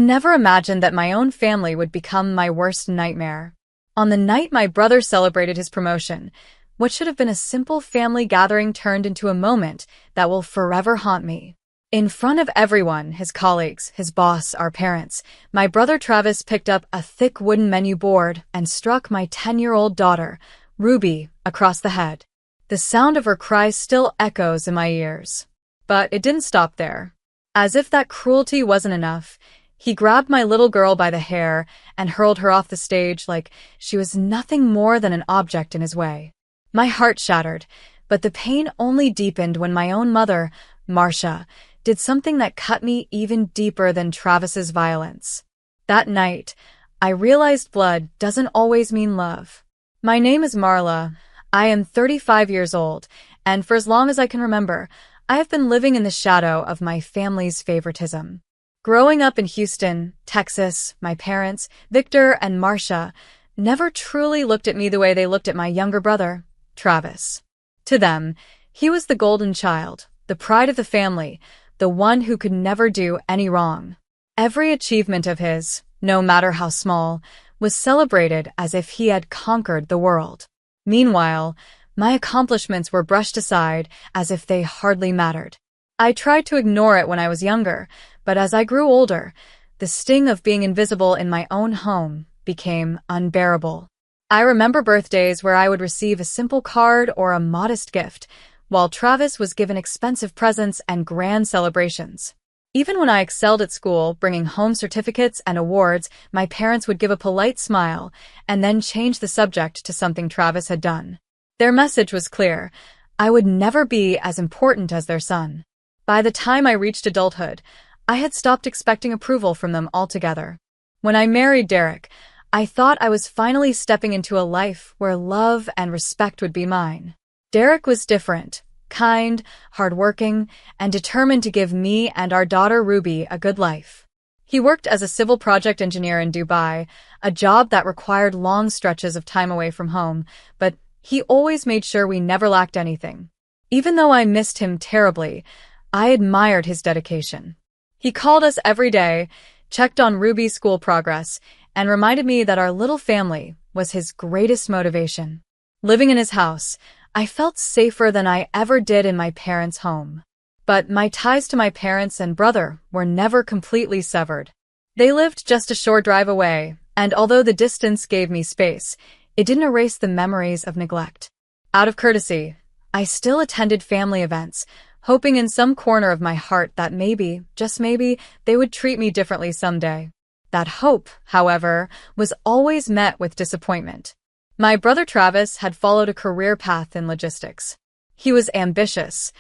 never imagined that my own family would become my worst nightmare. On the night my brother celebrated his promotion, what should have been a simple family gathering turned into a moment that will forever haunt me. In front of everyone, his colleagues, his boss, our parents, my brother Travis picked up a thick wooden menu board and struck my 10-year-old daughter, Ruby, across the head. The sound of her cry still echoes in my ears. But it didn't stop there. As if that cruelty wasn't enough, he grabbed my little girl by the hair and hurled her off the stage like she was nothing more than an object in his way. My heart shattered, but the pain only deepened when my own mother, Marcia, did something that cut me even deeper than Travis's violence. That night, I realized blood doesn't always mean love. My name is Marla. I am 35 years old, and for as long as I can remember, I have been living in the shadow of my family's favoritism. Growing up in Houston, Texas, my parents, Victor and Marcia, never truly looked at me the way they looked at my younger brother, Travis. To them, he was the golden child, the pride of the family, the one who could never do any wrong. Every achievement of his, no matter how small, was celebrated as if he had conquered the world. Meanwhile, my accomplishments were brushed aside as if they hardly mattered. I tried to ignore it when I was younger, but as I grew older, the sting of being invisible in my own home became unbearable. I remember birthdays where I would receive a simple card or a modest gift, while Travis was given expensive presents and grand celebrations. Even when I excelled at school, bringing home certificates and awards, my parents would give a polite smile and then change the subject to something Travis had done. Their message was clear: I would never be as important as their son. By the time I reached adulthood, I had stopped expecting approval from them altogether. When I married Derek, I thought I was finally stepping into a life where love and respect would be mine. Derek was different, kind, hardworking, and determined to give me and our daughter Ruby a good life. He worked as a civil project engineer in Dubai, a job that required long stretches of time away from home, but he always made sure we never lacked anything. Even though I missed him terribly, I admired his dedication. He called us every day, checked on Ruby's school progress, and reminded me that our little family was his greatest motivation. Living in his house, I felt safer than I ever did in my parents' home. But my ties to my parents and brother were never completely severed. They lived just a short drive away, and although the distance gave me space, it didn't erase the memories of neglect. Out of courtesy, I still attended family events, hoping in some corner of my heart that maybe, just maybe, they would treat me differently someday. That hope, however, was always met with disappointment. My brother Travis had followed a career path in logistics. He was ambitious,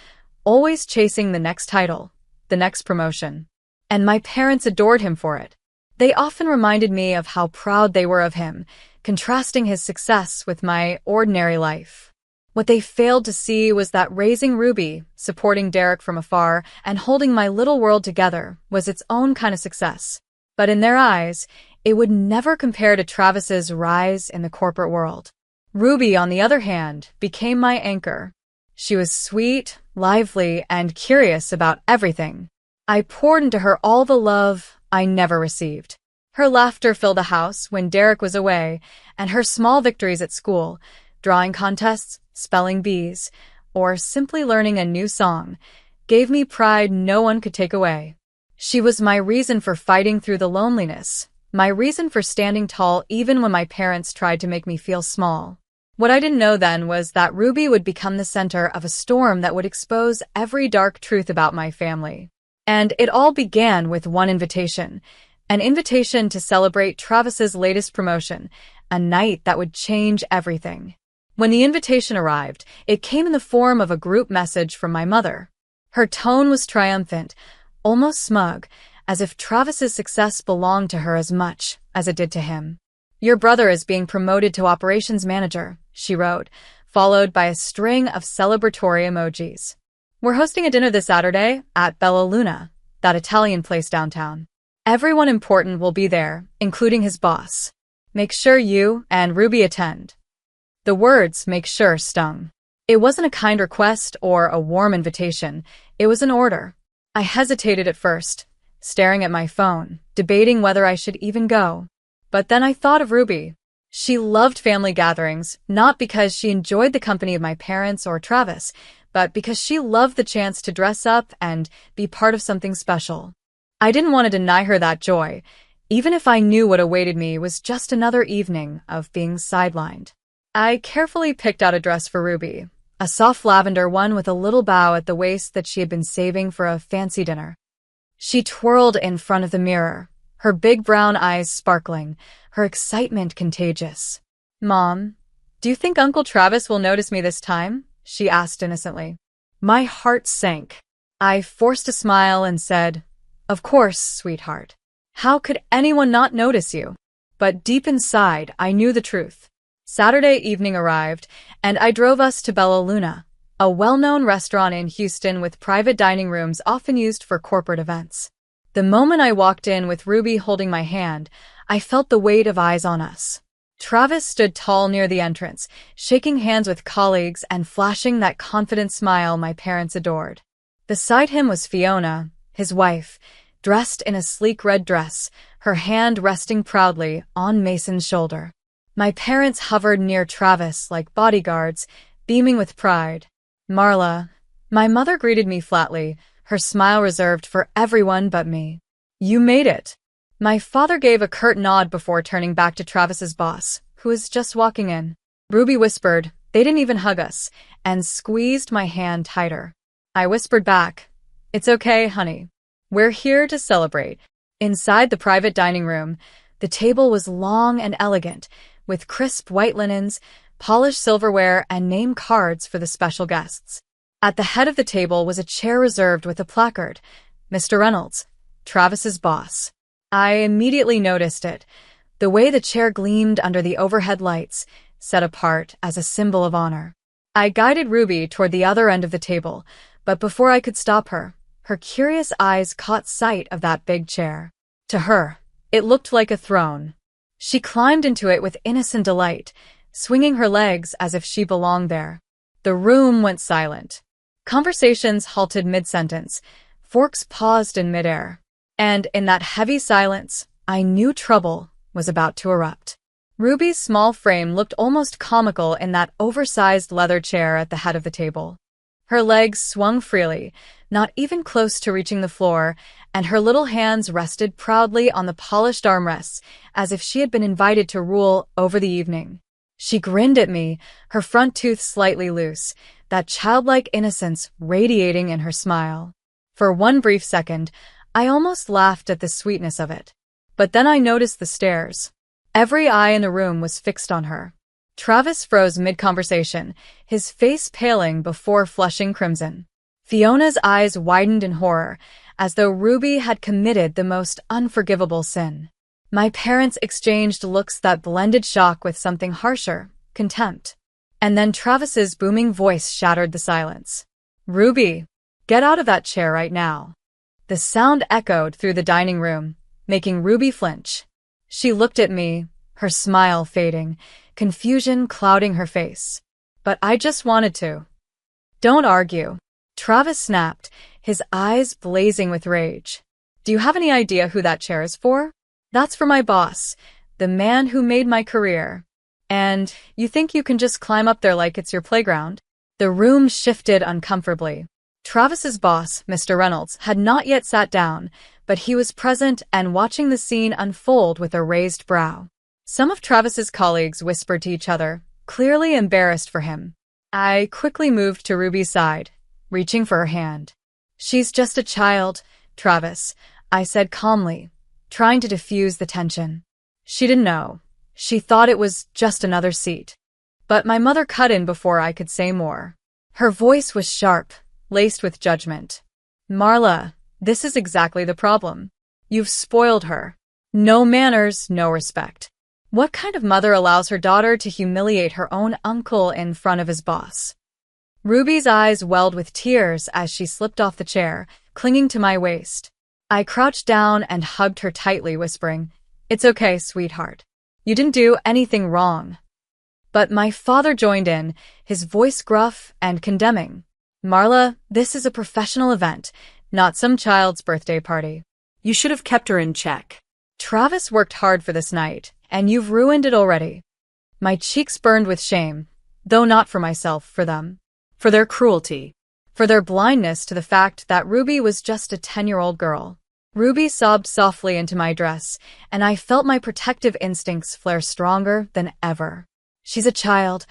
always chasing the next title, the next promotion. And my parents adored him for it. They often reminded me of how proud they were of him, contrasting his success with my ordinary life. What they failed to see was that raising Ruby, supporting Derek from afar, and holding my little world together was its own kind of success. But in their eyes, it would never compare to Travis's rise in the corporate world. Ruby, on the other hand, became my anchor. She was sweet, lively, and curious about everything. I poured into her all the love I never received. Her laughter filled the house when Derek was away, and her small victories at school, drawing contests, spelling bees, or simply learning a new song, gave me pride no one could take away. She was my reason for fighting through the loneliness, my reason for standing tall even when my parents tried to make me feel small. What I didn't know then was that Ruby would become the center of a storm that would expose every dark truth about my family. And it all began with one invitation, an invitation to celebrate Travis's latest promotion, a night that would change everything. When the invitation arrived, it came in the form of a group message from my mother. Her tone was triumphant, almost smug, as if Travis's success belonged to her as much as it did to him. "Your brother is being promoted to operations manager," she wrote, followed by a string of celebratory emojis. "We're hosting a dinner this Saturday at Bella Luna, that Italian place downtown. Everyone important will be there, including his boss. Make sure you and Ruby attend." The words "make sure" stung. It wasn't a kind request or a warm invitation. It was an order. I hesitated at first, staring at my phone, debating whether I should even go. But then I thought of Ruby. She loved family gatherings, not because she enjoyed the company of my parents or Travis, but because she loved the chance to dress up and be part of something special. I didn't want to deny her that joy, even if I knew what awaited me was just another evening of being sidelined. I carefully picked out a dress for Ruby, a soft lavender one with a little bow at the waist that she had been saving for a fancy dinner. She twirled in front of the mirror, her big brown eyes sparkling, her excitement contagious. "Mom, do you think Uncle Travis will notice me this time?" she asked innocently. My heart sank. I forced a smile and said, "Of course, sweetheart. How could anyone not notice you?" But deep inside, I knew the truth. Saturday evening arrived, and I drove us to Bella Luna, a well-known restaurant in Houston with private dining rooms often used for corporate events. The moment I walked in with Ruby holding my hand, I felt the weight of eyes on us. Travis stood tall near the entrance, shaking hands with colleagues and flashing that confident smile my parents adored. Beside him was Fiona, his wife, dressed in a sleek red dress, her hand resting proudly on Mason's shoulder. My parents hovered near Travis like bodyguards, beaming with pride. "Marla," my mother greeted me flatly, her smile reserved for everyone but me. "You made it." My father gave a curt nod before turning back to Travis's boss, who was just walking in. Ruby whispered, "They didn't even hug us," and squeezed my hand tighter. I whispered back, "It's okay, honey. We're here to celebrate." Inside the private dining room, the table was long and elegant, with crisp white linens, polished silverware, and name cards for the special guests. At the head of the table was a chair reserved with a placard, "Mr. Reynolds, Travis's boss." I immediately noticed it, the way the chair gleamed under the overhead lights, set apart as a symbol of honor. I guided Ruby toward the other end of the table, but before I could stop her, her curious eyes caught sight of that big chair. To her, it looked like a throne. She climbed into it with innocent delight, swinging her legs as if she belonged there. The room went silent. Conversations halted mid-sentence, forks paused in midair. And in that heavy silence, I knew trouble was about to erupt. Ruby's small frame looked almost comical in that oversized leather chair at the head of the table. Her legs swung freely, not even close to reaching the floor, and her little hands rested proudly on the polished armrests, as if she had been invited to rule over the evening. She grinned at me, her front tooth slightly loose, that childlike innocence radiating in her smile. For one brief second, I almost laughed at the sweetness of it. But then I noticed the stares. Every eye in the room was fixed on her. Travis froze mid-conversation, his face paling before flushing crimson. Fiona's eyes widened in horror, as though Ruby had committed the most unforgivable sin. My parents exchanged looks that blended shock with something harsher, contempt. And then Travis's booming voice shattered the silence. "Ruby, get out of that chair right now." The sound echoed through the dining room, making Ruby flinch. She looked at me, her smile fading, confusion clouding her face. "But I just wanted to." "Don't argue," Travis snapped, his eyes blazing with rage. "Do you have any idea who that chair is for? That's for my boss, the man who made my career. And you think you can just climb up there like it's your playground?" The room shifted uncomfortably. Travis's boss, Mr. Reynolds, had not yet sat down, but he was present and watching the scene unfold with a raised brow. Some of Travis's colleagues whispered to each other, clearly embarrassed for him. I quickly moved to Ruby's side, reaching for her hand. "She's just a child, Travis," I said calmly, trying to diffuse the tension. "She didn't know. She thought it was just another seat." But my mother cut in before I could say more. Her voice was sharp, laced with judgment. "Marla, this is exactly the problem. You've spoiled her. No manners, no respect. What kind of mother allows her daughter to humiliate her own uncle in front of his boss?" Ruby's eyes welled with tears as she slipped off the chair, clinging to my waist. I crouched down and hugged her tightly, whispering, "It's okay, sweetheart. You didn't do anything wrong." But my father joined in, his voice gruff and condemning. "Marla, this is a professional event, not some child's birthday party. You should have kept her in check. Travis worked hard for this night, and you've ruined it already. My cheeks burned with shame, though not for myself, for them. For their cruelty. For their blindness to the fact that Ruby was just a 10-year-old girl. Ruby sobbed softly into my dress, and I felt my protective instincts flare stronger than ever. She's a child,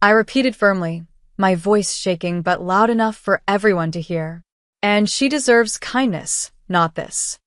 I repeated firmly, my voice shaking but loud enough for everyone to hear. And she deserves kindness, not this.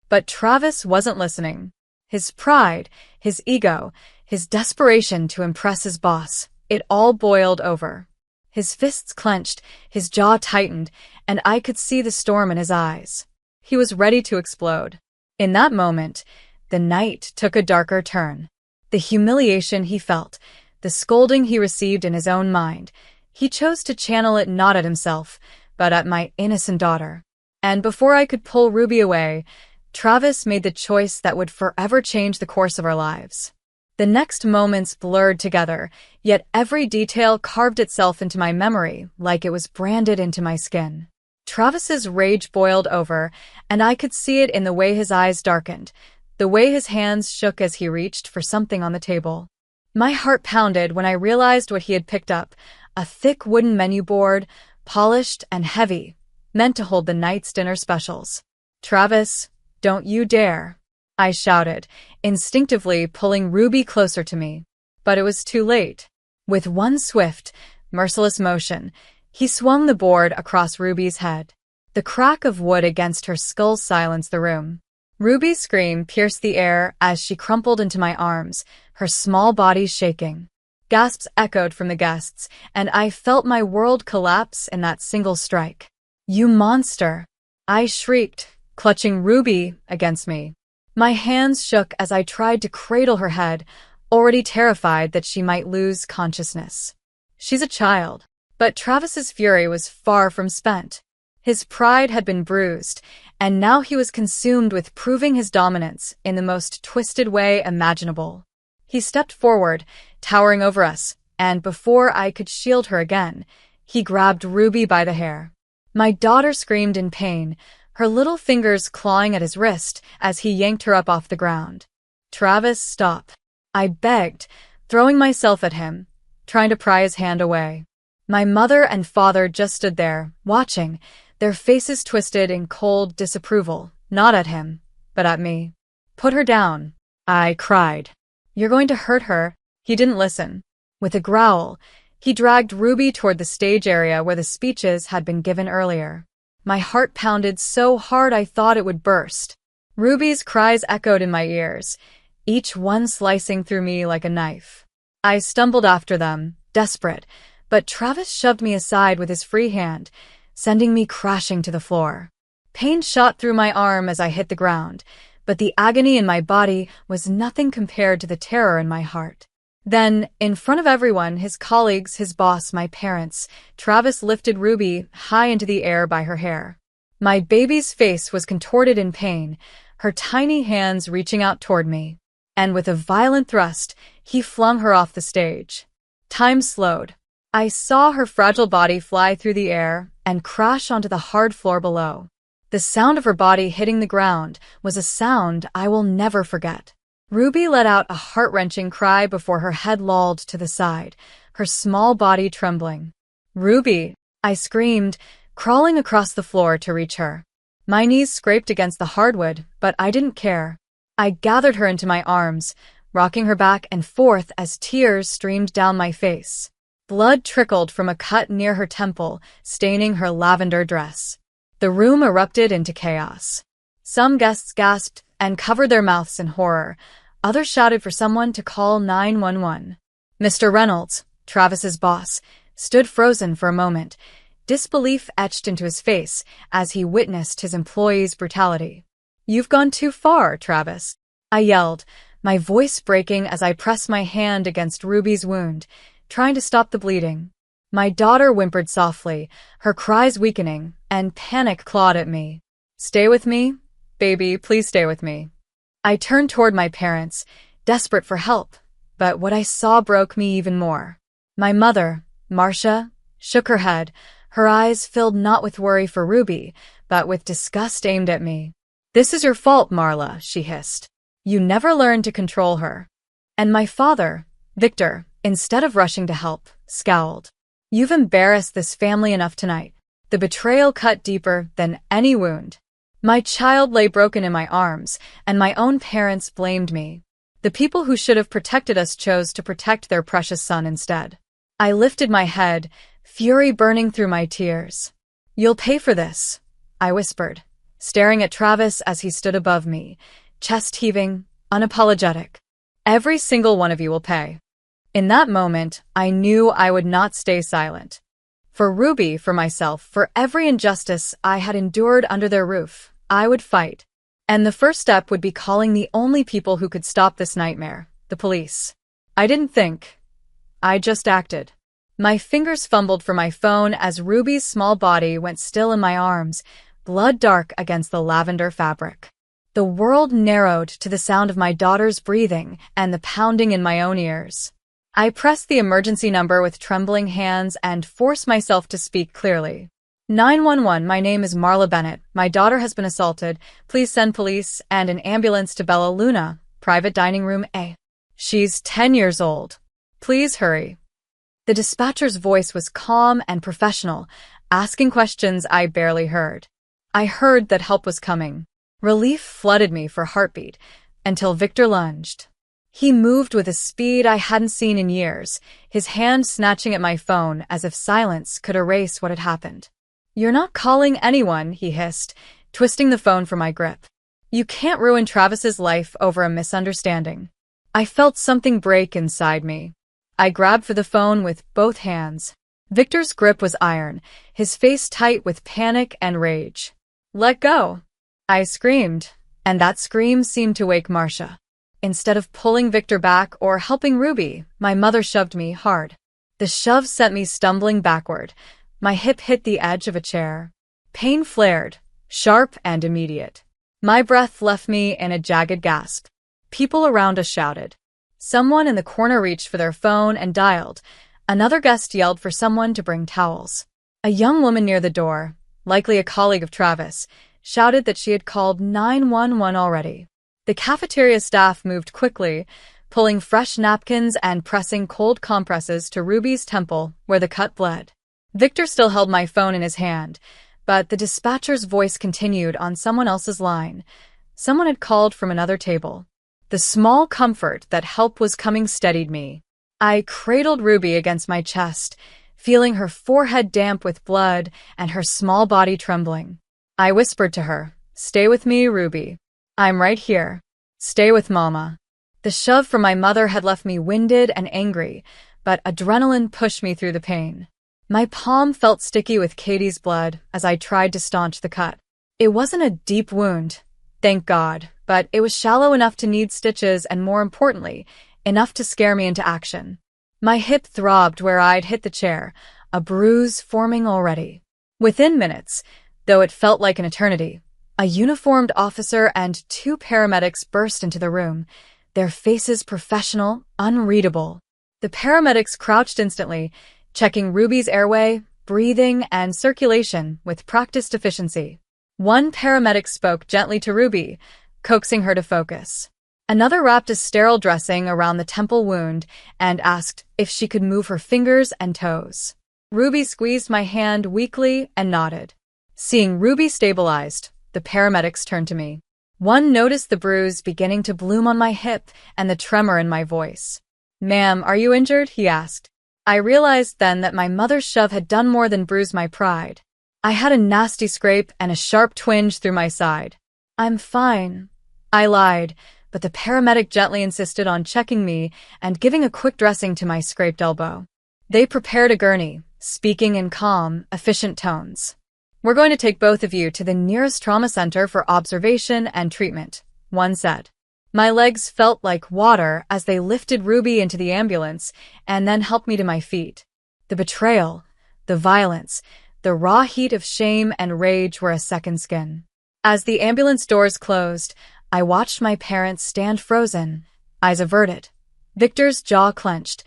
But Travis wasn't listening. His pride, his ego, his desperation to impress his boss, it all boiled over. His fists clenched, his jaw tightened, and I could see the storm in his eyes. He was ready to explode. In that moment, the night took a darker turn. The humiliation he felt, the scolding he received in his own mind, he chose to channel it not at himself, but at my innocent daughter. And before I could pull Ruby away, Travis made the choice that would forever change the course of our lives. The next moments blurred together, yet every detail carved itself into my memory like it was branded into my skin. Travis's rage boiled over, and I could see it in the way his eyes darkened, the way his hands shook as he reached for something on the table. My heart pounded when I realized what he had picked up, a thick wooden menu board, polished and heavy, meant to hold the night's dinner specials. "Travis, don't you dare," I shouted, instinctively pulling Ruby closer to me. But it was too late. With one swift, merciless motion, he swung the board across Ruby's head. The crack of wood against her skull silenced the room. Ruby's scream pierced the air as she crumpled into my arms, her small body shaking. Gasps echoed from the guests, and I felt my world collapse in that single strike. "You monster!" I shrieked, clutching Ruby against me. My hands shook as I tried to cradle her head, already terrified that she might lose consciousness. She's a child. But Travis's fury was far from spent. His pride had been bruised, and now he was consumed with proving his dominance in the most twisted way imaginable. He stepped forward, towering over us, and before I could shield her again, he grabbed Ruby by the hair. My daughter screamed in pain, her little fingers clawing at his wrist as he yanked her up off the ground. "Travis, stop," I begged, throwing myself at him, trying to pry his hand away. My mother and father just stood there, watching, their faces twisted in cold disapproval, not at him, but at me. "Put her down," I cried. "You're going to hurt her." He didn't listen. With a growl, he dragged Ruby toward the stage area where the speeches had been given earlier. My heart pounded so hard I thought it would burst. Ruby's cries echoed in my ears, each one slicing through me like a knife. I stumbled after them, desperate, but Travis shoved me aside with his free hand, sending me crashing to the floor. Pain shot through my arm as I hit the ground, but the agony in my body was nothing compared to the terror in my heart. Then, in front of everyone, his colleagues, his boss, my parents, Travis lifted Ruby high into the air by her hair. My baby's face was contorted in pain, her tiny hands reaching out toward me. And with a violent thrust, he flung her off the stage. Time slowed. I saw her fragile body fly through the air and crash onto the hard floor below. The sound of her body hitting the ground was a sound I will never forget. Ruby let out a heart-wrenching cry before her head lolled to the side, her small body trembling. "Ruby!" I screamed, crawling across the floor to reach her. My knees scraped against the hardwood, but I didn't care. I gathered her into my arms, rocking her back and forth as tears streamed down my face. Blood trickled from a cut near her temple, staining her lavender dress. The room erupted into chaos. Some guests gasped and covered their mouths in horror. Others shouted for someone to call 911. Mr. Reynolds, Travis's boss, stood frozen for a moment, disbelief etched into his face as he witnessed his employee's brutality. "You've gone too far, Travis," I yelled, my voice breaking as I pressed my hand against Ruby's wound, trying to stop the bleeding. My daughter whimpered softly, her cries weakening, and panic clawed at me. "Stay with me? Baby, please stay with me." I turned toward my parents, desperate for help, but what I saw broke me even more. My mother, Marcia, shook her head, her eyes filled not with worry for Ruby, but with disgust aimed at me. "This is your fault, Marla," she hissed. "You never learned to control her." And my father, Victor, instead of rushing to help, scowled. "You've embarrassed this family enough tonight." The betrayal cut deeper than any wound. My child lay broken in my arms, and my own parents blamed me. The people who should have protected us chose to protect their precious son instead. I lifted my head, fury burning through my tears. "You'll pay for this," I whispered, staring at Travis as he stood above me, chest heaving, unapologetic. "Every single one of you will pay." In that moment, I knew I would not stay silent. For Ruby, for myself, for every injustice I had endured under their roof, I would fight. And the first step would be calling the only people who could stop this nightmare, the police. I didn't think. I just acted. My fingers fumbled for my phone as Ruby's small body went still in my arms, blood dark against the lavender fabric. The world narrowed to the sound of my daughter's breathing and the pounding in my own ears. I pressed the emergency number with trembling hands and forced myself to speak clearly. 911, my name is Marla Bennett. My daughter has been assaulted. Please send police and an ambulance to Bella Luna, private dining room A. She's 10 years old. Please hurry. The dispatcher's voice was calm and professional, asking questions I barely heard. I heard that help was coming. Relief flooded me for heartbeat, until Victor lunged. He moved with a speed I hadn't seen in years, his hand snatching at my phone as if silence could erase what had happened. "You're not calling anyone," he hissed, twisting the phone from my grip. "You can't ruin Travis's life over a misunderstanding." I felt something break inside me. I grabbed for the phone with both hands. Victor's grip was iron, his face tight with panic and rage. "Let go!" I screamed, and that scream seemed to wake Marcia. Instead of pulling Victor back or helping Ruby, my mother shoved me hard. The shove sent me stumbling backward. My hip hit the edge of a chair. Pain flared, sharp and immediate. My breath left me in a jagged gasp. People around us shouted. Someone in the corner reached for their phone and dialed. Another guest yelled for someone to bring towels. A young woman near the door, likely a colleague of Travis, shouted that she had called 911 already. The cafeteria staff moved quickly, pulling fresh napkins and pressing cold compresses to Ruby's temple where the cut bled. Victor still held my phone in his hand, but the dispatcher's voice continued on someone else's line. Someone had called from another table. The small comfort that help was coming steadied me. I cradled Ruby against my chest, feeling her forehead damp with blood and her small body trembling. I whispered to her, "Stay with me, Ruby. I'm right here. Stay with Mama." The shove from my mother had left me winded and angry, but adrenaline pushed me through the pain. My palm felt sticky with Katie's blood as I tried to staunch the cut. It wasn't a deep wound, thank God, but it was shallow enough to need stitches and, more importantly, enough to scare me into action. My hip throbbed where I'd hit the chair, a bruise forming already. Within minutes, though it felt like an eternity, a uniformed officer and 2 paramedics burst into the room, their faces professional, unreadable. The paramedics crouched instantly, checking Ruby's airway, breathing, and circulation with practiced efficiency. One paramedic spoke gently to Ruby, coaxing her to focus. Another wrapped a sterile dressing around the temple wound and asked if she could move her fingers and toes. Ruby squeezed my hand weakly and nodded. Seeing Ruby stabilized, the paramedics turned to me. One noticed the bruise beginning to bloom on my hip and the tremor in my voice. "Ma'am, are you injured?" he asked. I realized then that my mother's shove had done more than bruise my pride. I had a nasty scrape and a sharp twinge through my side. "I'm fine," I lied, but the paramedic gently insisted on checking me and giving a quick dressing to my scraped elbow. They prepared a gurney, speaking in calm, efficient tones. "We're going to take both of you to the nearest trauma center for observation and treatment," one said. My legs felt like water as they lifted Ruby into the ambulance and then helped me to my feet. The betrayal, the violence, the raw heat of shame and rage were a second skin. As the ambulance doors closed, I watched my parents stand frozen, eyes averted. Victor's jaw clenched.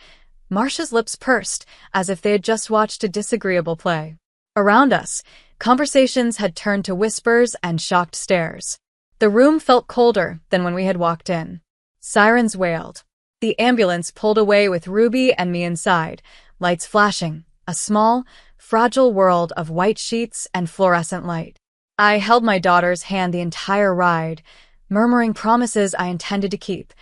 Marcia's lips pursed, as if they had just watched a disagreeable play. Around us, conversations had turned to whispers and shocked stares. The room felt colder than when we had walked in. Sirens wailed. The ambulance pulled away with Ruby and me inside, lights flashing, a small, fragile world of white sheets and fluorescent light. I held my daughter's hand the entire ride, murmuring promises I intended to keep.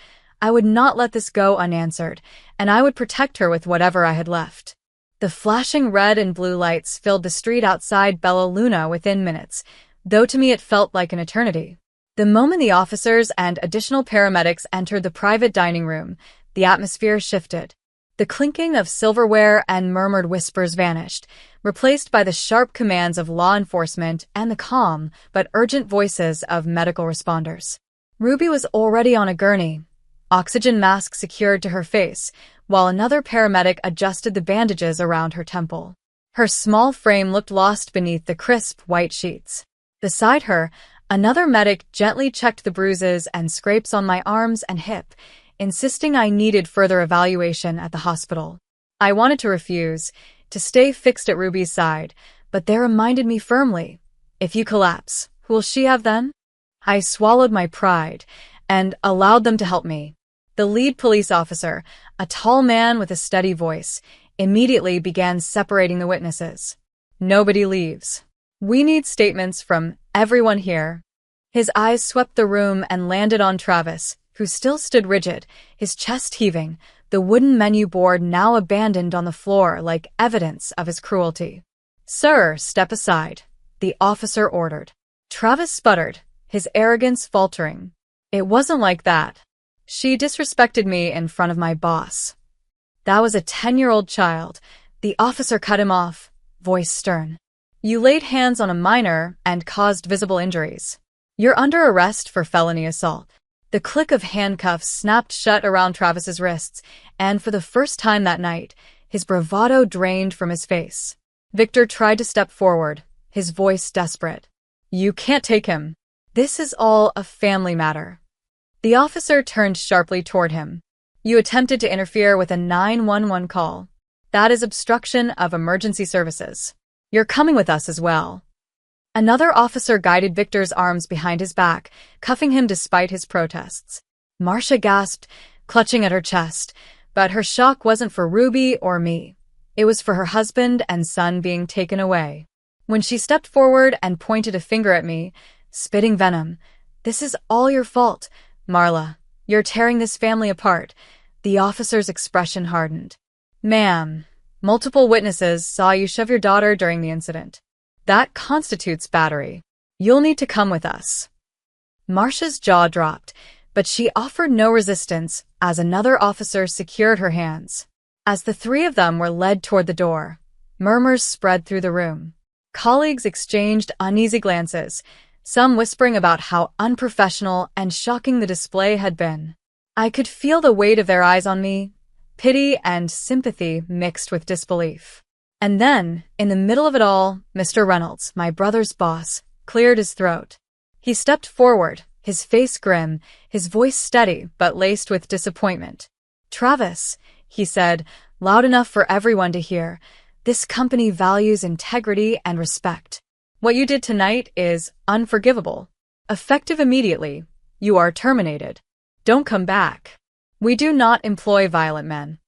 I would not let this go unanswered, and I would protect her with whatever I had left. The flashing red and blue lights filled the street outside Bella Luna within minutes, though to me it felt like an eternity. The moment the officers and additional paramedics entered the private dining room, the atmosphere shifted. The clinking of silverware and murmured whispers vanished, replaced by the sharp commands of law enforcement and the calm but urgent voices of medical responders. Ruby was already on a gurney, oxygen mask secured to her face, while another paramedic adjusted the bandages around her temple. Her small frame looked lost beneath the crisp white sheets. Beside her, another medic gently checked the bruises and scrapes on my arms and hip, insisting I needed further evaluation at the hospital. I wanted to refuse, to stay fixed at Ruby's side, but they reminded me firmly, if you collapse, who will she have then? I swallowed my pride and allowed them to help me. The lead police officer, a tall man with a steady voice, immediately began separating the witnesses. Nobody leaves. We need statements from everyone here. His eyes swept the room and landed on Travis, who still stood rigid, his chest heaving, the wooden menu board now abandoned on the floor like evidence of his cruelty. "Sir, step aside," the officer ordered. Travis sputtered, his arrogance faltering. "It wasn't like that. She disrespected me in front of my boss." "That was a 10-year-old child," the officer cut him off, voice stern. "You laid hands on a minor and caused visible injuries. You're under arrest for felony assault." The click of handcuffs snapped shut around Travis's wrists, and for the first time that night, his bravado drained from his face. Victor tried to step forward, his voice desperate. "You can't take him. This is all a family matter." The officer turned sharply toward him. "You attempted to interfere with a 911 call. That is obstruction of emergency services. You're coming with us as well." Another officer guided Victor's arms behind his back, cuffing him despite his protests. Marcia gasped, clutching at her chest, but her shock wasn't for Ruby or me. It was for her husband and son being taken away. When she stepped forward and pointed a finger at me, spitting venom, "This is all your fault, Marla. You're tearing this family apart." The officer's expression hardened. "Ma'am, multiple witnesses saw you shove your daughter during the incident. That constitutes battery. You'll need to come with us." Marcia's jaw dropped, but she offered no resistance as another officer secured her hands. As the three of them were led toward the door, murmurs spread through the room. Colleagues exchanged uneasy glances, some whispering about how unprofessional and shocking the display had been. I could feel the weight of their eyes on me, pity and sympathy mixed with disbelief. And then, in the middle of it all, Mr. Reynolds, my brother's boss, cleared his throat. He stepped forward, his face grim, his voice steady but laced with disappointment. "Travis," he said, loud enough for everyone to hear, "this company values integrity and respect. What you did tonight is unforgivable. Effective immediately. You are terminated. Don't come back. We do not employ violent men."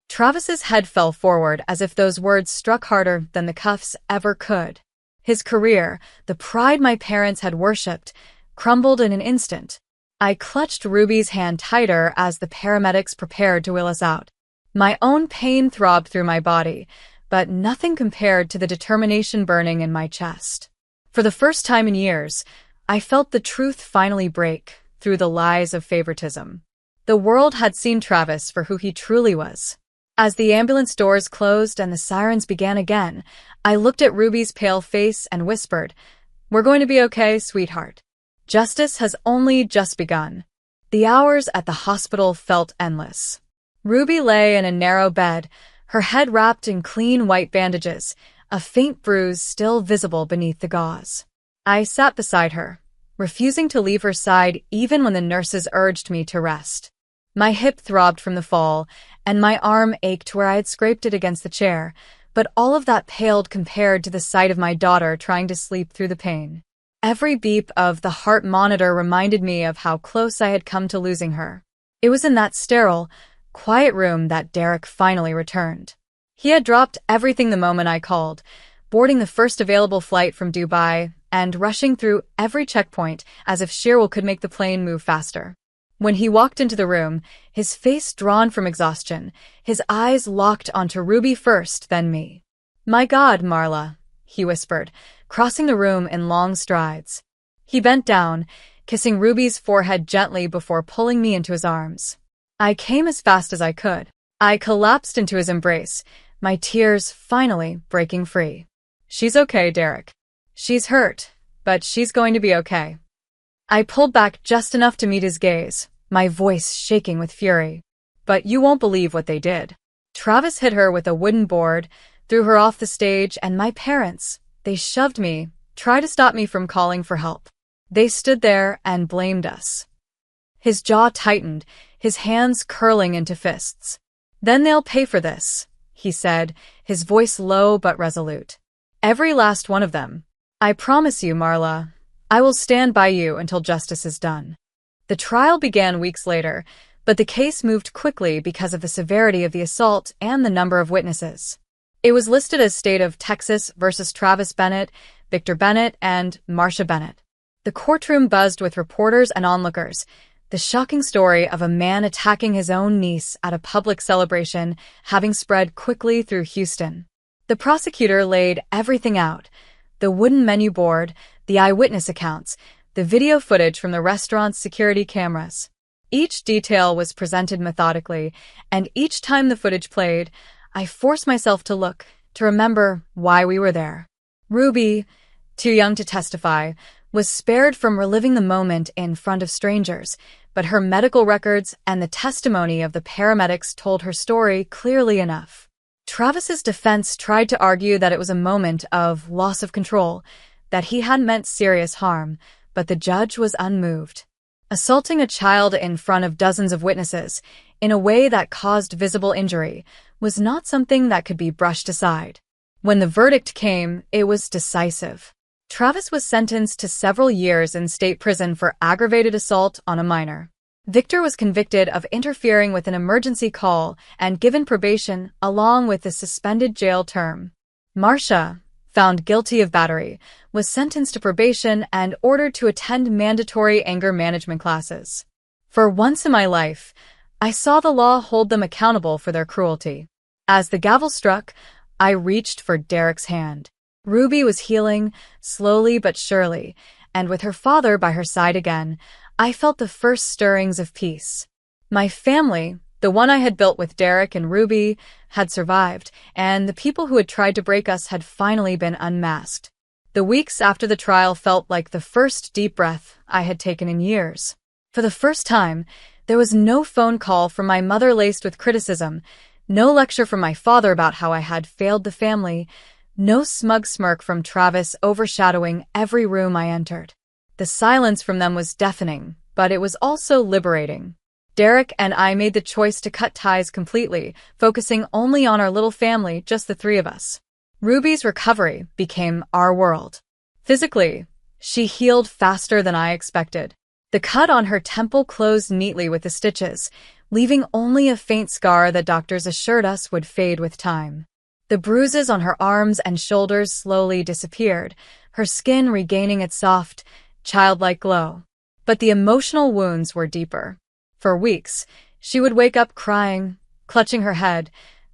Travis's head fell forward as if those words struck harder than the cuffs ever could. His career, the pride my parents had worshipped, crumbled in an instant. I clutched Ruby's hand tighter as the paramedics prepared to wheel us out. My own pain throbbed through my body, but nothing compared to the determination burning in my chest. For the first time in years, I felt the truth finally break through the lies of favoritism. The world had seen Travis for who he truly was. As the ambulance doors closed and the sirens began again, I looked at Ruby's pale face and whispered, "We're going to be okay, sweetheart. Justice has only just begun." The hours at the hospital felt endless. Ruby lay in a narrow bed, her head wrapped in clean white bandages, a faint bruise still visible beneath the gauze. I sat beside her, refusing to leave her side even when the nurses urged me to rest. My hip throbbed from the fall, and my arm ached where I had scraped it against the chair, but all of that paled compared to the sight of my daughter trying to sleep through the pain. Every beep of the heart monitor reminded me of how close I had come to losing her. It was in that sterile, quiet room that Derek finally returned. He had dropped everything the moment I called, boarding the first available flight from Dubai and rushing through every checkpoint as if sheer will could make the plane move faster. When he walked into the room, his face drawn from exhaustion, his eyes locked onto Ruby first, then me. "My God, Marla," he whispered, crossing the room in long strides. He bent down, kissing Ruby's forehead gently before pulling me into his arms. I came as fast as I could. I collapsed into his embrace, my tears finally breaking free. "She's okay, Derek. She's hurt, but she's going to be okay." I pulled back just enough to meet his gaze, my voice shaking with fury. "But you won't believe what they did. Travis hit her with a wooden board, threw her off the stage, and my parents, they shoved me, tried to stop me from calling for help. They stood there and blamed us." His jaw tightened, his hands curling into fists. "Then they'll pay for this," he said, his voice low but resolute. "Every last one of them. I promise you, Marla, I will stand by you until justice is done." The trial began weeks later, but the case moved quickly because of the severity of the assault and the number of witnesses. It was listed as State of Texas versus Travis Bennett, Victor Bennett, and Marcia Bennett. The courtroom buzzed with reporters and onlookers, the shocking story of a man attacking his own niece at a public celebration having spread quickly through Houston. The prosecutor laid everything out: the wooden menu board, the eyewitness accounts, the video footage from the restaurant's security cameras. Each detail was presented methodically, and each time the footage played, I forced myself to look, to remember why we were there. Ruby, too young to testify, was spared from reliving the moment in front of strangers, but her medical records and the testimony of the paramedics told her story clearly enough. Travis's defense tried to argue that it was a moment of loss of control, that he hadn't meant serious harm, but the judge was unmoved. Assaulting a child in front of dozens of witnesses, in a way that caused visible injury, was not something that could be brushed aside. When the verdict came, it was decisive. Travis was sentenced to several years in state prison for aggravated assault on a minor. Victor was convicted of interfering with an emergency call and given probation along with a suspended jail term. Marcia, found guilty of battery, was sentenced to probation and ordered to attend mandatory anger management classes. For once in my life, I saw the law hold them accountable for their cruelty. As the gavel struck, I reached for Derek's hand. Ruby was healing, slowly but surely, and with her father by her side again, I felt the first stirrings of peace. My family, the one I had built with Derek and Ruby, had survived, and the people who had tried to break us had finally been unmasked. The weeks after the trial felt like the first deep breath I had taken in years. For the first time, there was no phone call from my mother laced with criticism, no lecture from my father about how I had failed the family, no smug smirk from Travis overshadowing every room I entered. The silence from them was deafening, but it was also liberating. Derek and I made the choice to cut ties completely, focusing only on our little family, just the three of us. Ruby's recovery became our world. Physically, she healed faster than I expected. The cut on her temple closed neatly with the stitches, leaving only a faint scar that doctors assured us would fade with time. The bruises on her arms and shoulders slowly disappeared, her skin regaining its soft, childlike glow. But the emotional wounds were deeper. For weeks, she would wake up crying, clutching her head,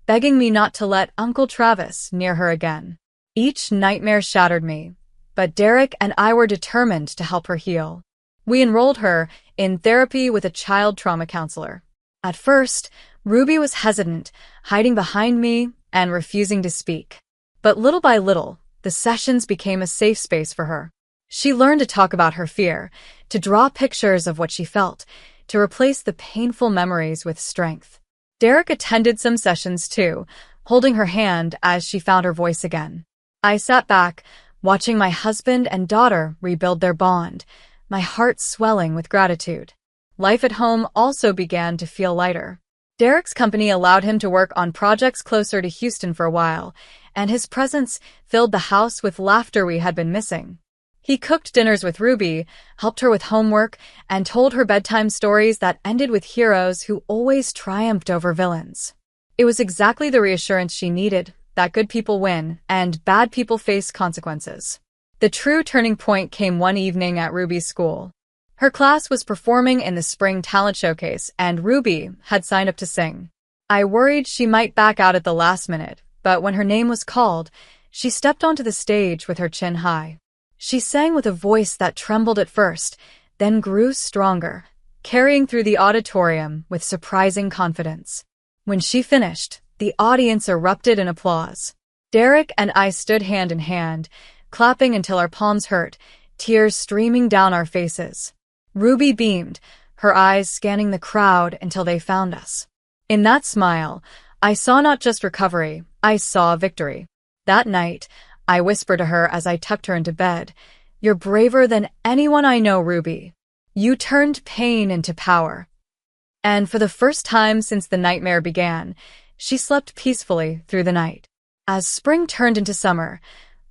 begging me not to let Uncle Travis near her again. Each nightmare shattered me, but Derek and I were determined to help her heal. We enrolled her in therapy with a child trauma counselor. At first, Ruby was hesitant, hiding behind me and refusing to speak. But little by little, the sessions became a safe space for her. She learned to talk about her fear, to draw pictures of what she felt, to replace the painful memories with strength. Derek attended some sessions too, holding her hand as she found her voice again. I sat back, watching my husband and daughter rebuild their bond, my heart swelling with gratitude. Life at home also began to feel lighter. Derek's company allowed him to work on projects closer to Houston for a while, and his presence filled the house with laughter we had been missing. He cooked dinners with Ruby, helped her with homework, and told her bedtime stories that ended with heroes who always triumphed over villains. It was exactly the reassurance she needed, that good people win, and bad people face consequences. The true turning point came one evening at Ruby's school. Her class was performing in the spring talent showcase, and Ruby had signed up to sing. I worried she might back out at the last minute, but when her name was called, she stepped onto the stage with her chin high. She sang with a voice that trembled at first, then grew stronger, carrying through the auditorium with surprising confidence. When she finished, the audience erupted in applause. Derek and I stood hand in hand, clapping until our palms hurt, tears streaming down our faces. Ruby beamed, her eyes scanning the crowd until they found us. In that smile, I saw not just recovery, I saw victory. That night, I whispered to her as I tucked her into bed, "You're braver than anyone I know, Ruby. You turned pain into power." And for the first time since the nightmare began, she slept peacefully through the night. As spring turned into summer,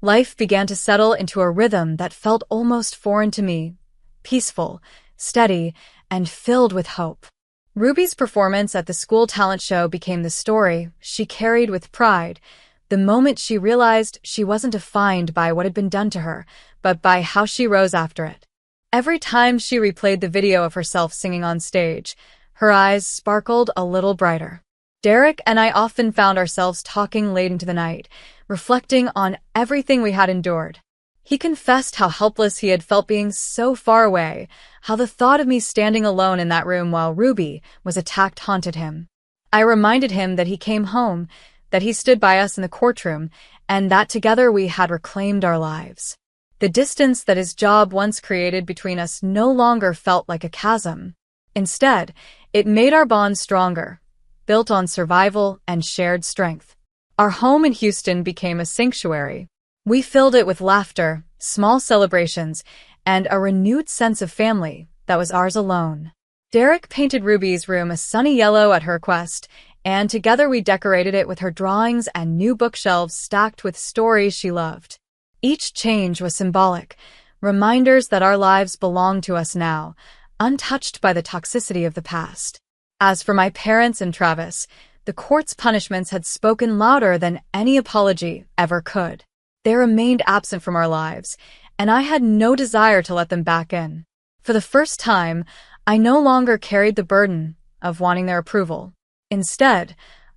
life began to settle into a rhythm that felt almost foreign to me, peaceful, steady, and filled with hope. Ruby's performance at the school talent show became the story she carried with pride, the moment she realized she wasn't defined by what had been done to her, but by how she rose after it. Every time she replayed the video of herself singing on stage, her eyes sparkled a little brighter. Derek and I often found ourselves talking late into the night, reflecting on everything we had endured. He confessed how helpless he had felt being so far away, how the thought of me standing alone in that room while Ruby was attacked haunted him. I reminded him that he came home, that he stood by us in the courtroom, and that together we had reclaimed our lives. The distance that his job once created between us no longer felt like a chasm. Instead, it made our bond stronger, built on survival and shared strength. Our home in Houston became a sanctuary. We filled it with laughter, small celebrations, and a renewed sense of family that was ours alone. Derek painted Ruby's room a sunny yellow at her request, and together we decorated it with her drawings and new bookshelves stacked with stories she loved. Each change was symbolic, reminders that our lives belong to us now, untouched by the toxicity of the past. As for my parents and Travis, the court's punishments had spoken louder than any apology ever could. They remained absent from our lives, and I had no desire to let them back in. For the first time, I no longer carried the burden of wanting their approval. Instead,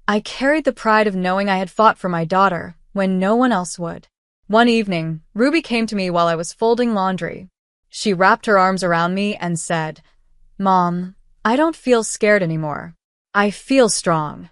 I carried the pride of knowing I had fought for my daughter when no one else would. One evening, Ruby came to me while I was folding laundry. She wrapped her arms around me and said, "Mom, I don't feel scared anymore. I feel strong."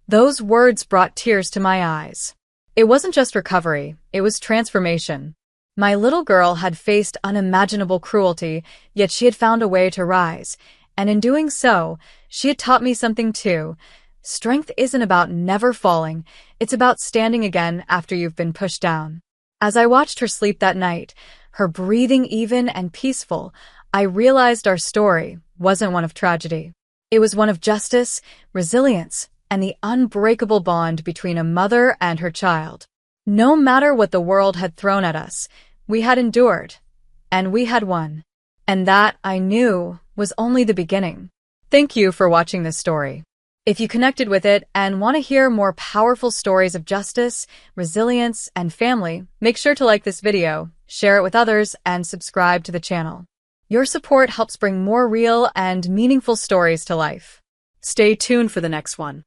Those words brought tears to my eyes. It wasn't just recovery, it was transformation. My little girl had faced unimaginable cruelty, yet she had found a way to rise, and in doing so, she had taught me something too. Strength isn't about never falling, it's about standing again after you've been pushed down. As I watched her sleep that night, her breathing even and peaceful, I realized our story wasn't one of tragedy. It was one of justice, resilience, and the unbreakable bond between a mother and her child. No matter what the world had thrown at us, we had endured, and we had won. And that, I knew, was only the beginning. Thank you for watching this story. If you connected with it and want to hear more powerful stories of justice, resilience, and family, make sure to like this video, share it with others, and subscribe to the channel. Your support helps bring more real and meaningful stories to life. Stay tuned for the next one.